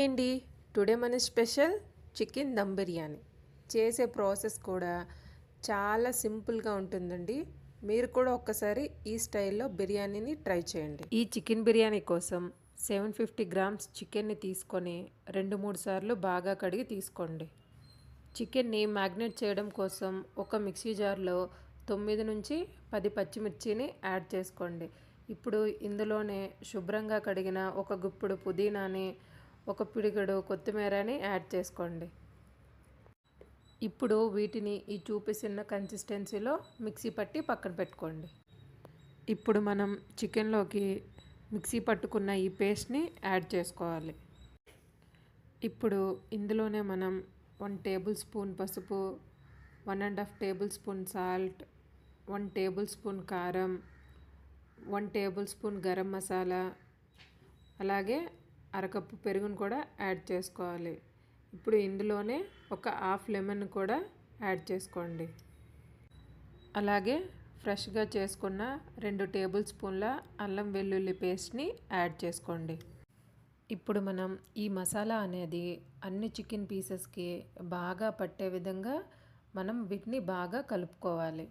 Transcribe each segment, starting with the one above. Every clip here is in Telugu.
ఏంటి టుడే మన స్పెషల్ చికెన్ దమ్ బిర్యానీ చేసే ప్రాసెస్ కూడా చాలా సింపుల్గా ఉంటుందండి. మీరు కూడా ఒక్కసారి ఈ స్టైల్లో బిర్యానీని ట్రై చేయండి. ఈ చికెన్ బిర్యానీ కోసం 750 గ్రామ్స్ చికెన్ని తీసుకొని 2-3 సార్లు బాగా కడిగి తీసుకోండి. చికెన్ని మ్యాగ్నేట్ చేయడం కోసం ఒక మిక్సీ జార్లో 9-10 పచ్చిమిర్చిని యాడ్ చేసుకోండి. ఇప్పుడు ఇందులోనే శుభ్రంగా కడిగిన ఒక గుప్పుడు పుదీనాని, ఒక పిడికెడు కొత్తిమీరని యాడ్ చేసుకోండి. ఇప్పుడు వీటిని ఈ చూపిస్తున్న కన్సిస్టెన్సీలో మిక్సీ పట్టి పక్కన పెట్టుకోండి. ఇప్పుడు మనం చికెన్లోకి మిక్సీ పట్టుకున్న ఈ పేస్ట్ని యాడ్ చేసుకోవాలి. ఇప్పుడు ఇందులోనే మనం 1 టేబుల్ స్పూన్ పసుపు, 1.5 table spoon salt, 1 table spoon కారం, 1 టేబుల్ స్పూన్ గరం మసాలా, అలాగే అరకప్పు పెరుగును కూడా యాడ్ చేసుకోవాలి. ఇప్పుడు ఇందులోనే ఒక హాఫ్ లెమన్ కూడా యాడ్ చేసుకోండి. అలాగే ఫ్రెష్గా చేసుకున్న 2 టేబుల్ స్పూన్ల అల్లం వెల్లుల్లి పేస్ట్ని యాడ్ చేసుకోండి. ఇప్పుడు మనం ఈ మసాలా అనేది అన్ని చికెన్ పీసెస్కి బాగా పట్టే విధంగా మనం వీటిని బాగా కలుపుకోవాలి.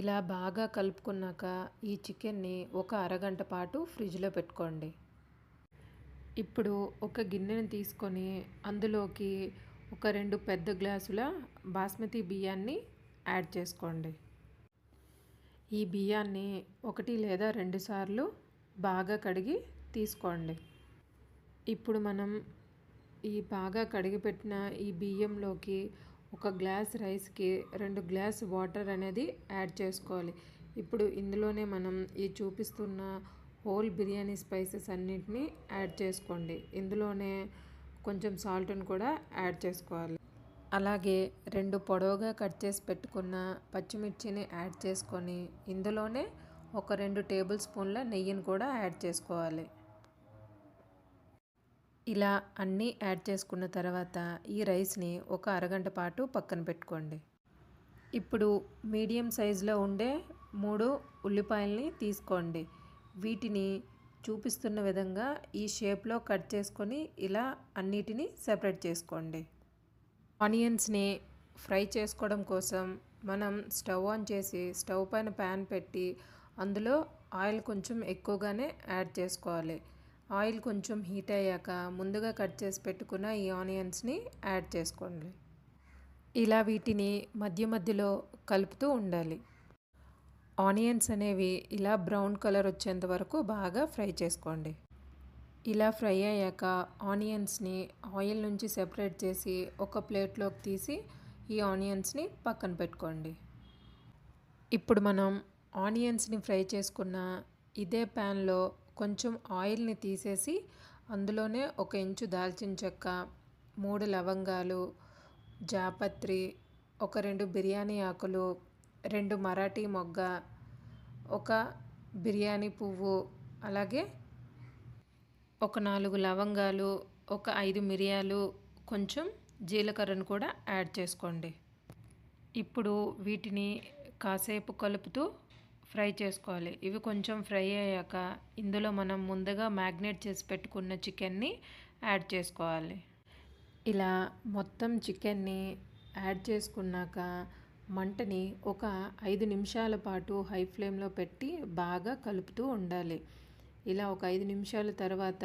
ఇలా బాగా కలుపుకున్నాక ఈ చికెన్ని ఒక అరగంట పాటు ఫ్రిడ్జ్లో పెట్టుకోండి. ఇప్పుడు ఒక గిన్నెని తీసుకొని అందులోకి ఒక 2 పెద్ద గ్లాసుల బాస్మతి బియ్యాన్ని యాడ్ చేసుకోండి. ఈ బియ్యాన్ని 1 లేదా 2 సార్లు బాగా కడిగి తీసుకోండి. ఇప్పుడు మనం ఈ బాగా కడిగిపెట్టిన ఈ బియ్యంలోకి ఒక గ్లాస్ రైస్కి 2 గ్లాస్ వాటర్ అనేది యాడ్ చేసుకోవాలి. ఇప్పుడు ఇందులోనే మనం ఈ చూపిస్తున్న హోల్ బిర్యానీ స్పైసెస్ అన్నిటినీ యాడ్ చేసుకోండి. ఇందులోనే కొంచెం సాల్ట్ని కూడా యాడ్ చేసుకోవాలి. అలాగే 2 పొడవుగా కట్ చేసి పెట్టుకున్న పచ్చిమిర్చిని యాడ్ చేసుకొని ఇందులోనే ఒక 2 టేబుల్ స్పూన్ల నెయ్యిని కూడా యాడ్ చేసుకోవాలి. ఇలా అన్నీ యాడ్ చేసుకున్న తర్వాత ఈ రైస్ని ఒక అరగంట పాటు పక్కన పెట్టుకోండి. ఇప్పుడు మీడియం సైజులో ఉండే 3 ఉల్లిపాయల్ని తీసుకోండి. వీటిని చూపిస్తున్న విధంగా ఈ షేప్లో కట్ చేసుకొని ఇలా అన్నిటినీ సెపరేట్ చేసుకోండి. ఆనియన్స్ని ఫ్రై చేసుకోవడం కోసం మనం స్టవ్ ఆన్ చేసి స్టవ్ పైన ప్యాన్ పెట్టి అందులో ఆయిల్ కొంచెం ఎక్కువగానే యాడ్ చేసుకోవాలి. ఆయిల్ కొంచెం హీట్ అయ్యాక ముందుగా కట్ చేసి పెట్టుకున్న ఈ ఆనియన్స్ని యాడ్ చేసుకోండి. ఇలా వీటిని మధ్య మధ్యలో కలుపుతూ ఉండాలి. ఆనియన్స్ అనేవి ఇలా బ్రౌన్ కలర్ వచ్చేంత వరకు బాగా ఫ్రై చేసుకోండి. ఇలా ఫ్రై అయ్యాక ఆనియన్స్ని ఆయిల్ నుంచి సెపరేట్ చేసి ఒక ప్లేట్లోకి తీసి ఈ ఆనియన్స్ని పక్కన పెట్టుకోండి. ఇప్పుడు మనం ఆనియన్స్ని ఫ్రై చేసుకున్న ఇదే ప్యాన్లో కొంచెం ఆయిల్ని తీసేసి అందులోనే 1 ఇంచు దాల్చిన చెక్క, 3 లవంగాలు, జాపత్రి, ఒక 2 బిర్యానీ ఆకులు, 2 మరాఠీ మొగ్గ, ఒక బిర్యానీ పువ్వు, అలాగే ఒక 4 లవంగాలు, ఒక 5 మిరియాలు, కొంచెం జీలకర్రను కూడా యాడ్ చేసుకోండి. ఇప్పుడు వీటిని కాసేపు కలుపుతూ ఫ్రై చేసుకోవాలి. ఇవి కొంచెం ఫ్రై అయ్యాక ఇందులో మనం ముందుగా మ్యాగ్నేట్ చేసి పెట్టుకున్న చికెన్ని యాడ్ చేసుకోవాలి. ఇలా మొత్తం చికెన్ని యాడ్ చేసుకున్నాక మంటని ఒక 5 నిమిషాల పాటు హై ఫ్లేమ్లో పెట్టి బాగా కలుపుతూ ఉండాలి. ఇలా ఒక 5 నిమిషాల తర్వాత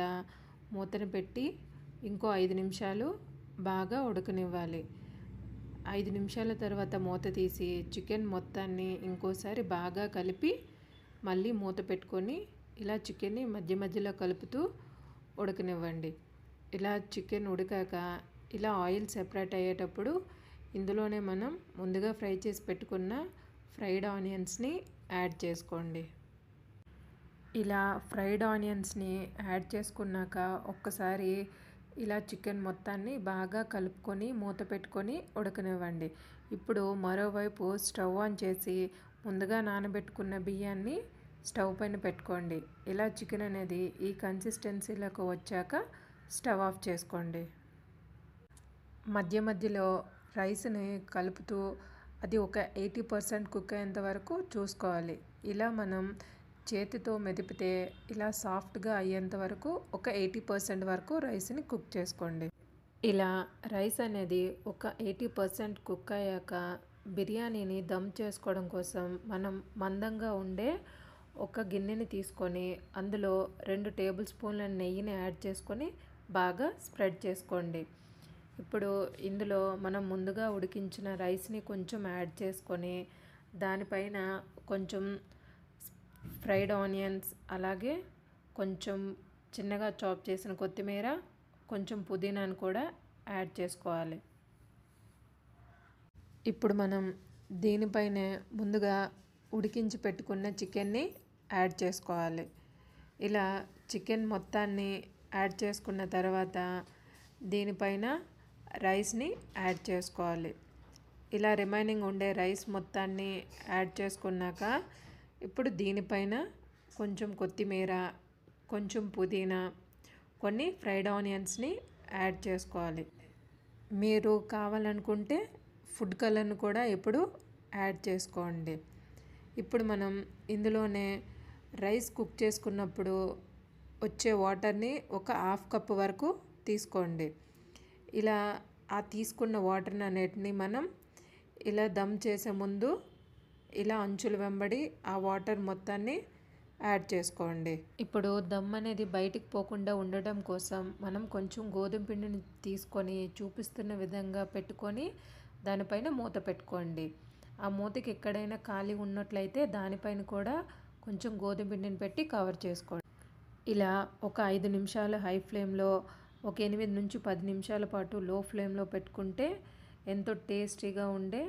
మూతను పెట్టి ఇంకో 5 నిమిషాలు బాగా ఉడకనివ్వాలి. 5 నిమిషాల తర్వాత మూత తీసి చికెన్ మొత్తాన్ని ఇంకోసారి బాగా కలిపి మళ్ళీ మూత పెట్టుకొని ఇలా చికెన్ని మధ్య మధ్యలో కలుపుతూ ఉడకనివ్వండి. ఇలా చికెన్ ఉడికాక ఇలా ఆయిల్ సెపరేట్ అయ్యేటప్పుడు ఇందులోనే మనం ముందుగా ఫ్రై చేసి పెట్టుకున్న ఫ్రైడ్ ఆనియన్స్ని యాడ్ చేసుకోండి. ఇలా ఫ్రైడ్ ఆనియన్స్ని యాడ్ చేసుకున్నాక ఒక్కసారి ఇలా చికెన్ మొత్తాన్ని బాగా కలుపుకొని మూత పెట్టుకొని ఉడకనివ్వండి. ఇప్పుడు మరోవైపు స్టవ్ ఆన్ చేసి ముందుగా నానబెట్టుకున్న బియ్యాన్ని స్టవ్ పైన పెట్టుకోండి. ఇలా చికెన్ అనేది ఈ కన్సిస్టెన్సీలోకి వచ్చాక స్టవ్ ఆఫ్ చేసుకోండి. మధ్య మధ్యలో రైస్ని కలుపుతూ అది ఒక 80% కుక్ అయ్యేంత వరకు చూసుకోవాలి. ఇలా మనం చేతితో మెదిపితే ఇలా సాఫ్ట్గా అయ్యేంత వరకు ఒక 80% వరకు రైస్ని కుక్ చేసుకోండి. ఇలా రైస్ అనేది ఒక 80% కుక్ అయ్యాక బిర్యానీని దమ్ చేసుకోవడం కోసం మనం మందంగా ఉండే ఒక గిన్నెని తీసుకొని అందులో 2 టేబుల్ స్పూన్ల నెయ్యిని యాడ్ చేసుకొని బాగా స్ప్రెడ్ చేసుకోండి. ఇప్పుడు ఇందులో మనం ముందుగా ఉడికించిన రైస్ని కొంచెం యాడ్ చేసుకొని దానిపైన కొంచెం ఫ్రైడ్ ఆనియన్స్, అలాగే కొంచెం చిన్నగా చాప్ చేసిన కొత్తిమీర, కొంచెం పుదీనాను కూడా యాడ్ చేసుకోవాలి. ఇప్పుడు మనం దీనిపైన ముందుగా ఉడికించి పెట్టుకున్న చికెన్ని యాడ్ చేసుకోవాలి. ఇలా చికెన్ మొత్తాన్ని యాడ్ చేసుకున్న తర్వాత దీనిపైన రైస్ని యాడ్ చేసుకోవాలి. ఇలా రిమైనింగ్ ఉండే రైస్ మొత్తాన్ని యాడ్ చేసుకున్నాక ఇప్పుడు దీనిపైన కొంచెం కొత్తిమీర, కొంచెం పుదీనా, కొన్ని ఫ్రైడ్ ఆనియన్స్ని యాడ్ చేసుకోవాలి. మీరు కావాలనుకుంటే ఫుడ్ కలర్ను కూడా ఇప్పుడు యాడ్ చేసుకోండి. ఇప్పుడు మనం ఇందులోనే రైస్ కుక్ చేసుకున్నప్పుడు వచ్చే వాటర్ని ఒక 1/2 కప్పు వరకు తీసుకోండి. ఇలా ఆ తీసుకున్న వాటర్ని అన్నిటిని మనం ఇలా దమ్ చేసే ముందు ఇలా అంచుల వెంబడి ఆ వాటర్ మొత్తాన్ని యాడ్ చేసుకోండి. ఇప్పుడు దమ్ అనేది బయటికి పోకుండా ఉండటం కోసం మనం కొంచెం గోధుమ పిండిని తీసుకొని చూపిస్తున్న విధంగా పెట్టుకొని దానిపైన మూత పెట్టుకోండి. ఆ మూతకి ఎక్కడైనా ఖాళీ ఉన్నట్లయితే దానిపైన కూడా కొంచెం గోధుమ పిండిని పెట్టి కవర్ చేసుకోండి. ఇలా ఒక 5 నిమిషాలు హై ఫ్లేమ్లో, ఒక 8 నుంచి 10 నిమిషాల పాటు లో ఫ్లేమ్లో పెట్టుకుంటే ఎంతో టేస్టీగా ఉండే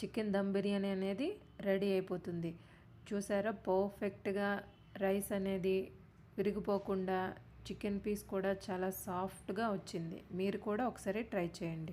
చికెన్ దమ్ బిర్యానీ అనేది రెడీ అయిపోతుంది. చూసారా, పర్ఫెక్ట్గా రైస్ అనేది విరిగిపోకుండా చికెన్ పీస్ కూడా చాలా సాఫ్ట్గా వచ్చింది. మీరు కూడా ఒకసారి ట్రై చేయండి.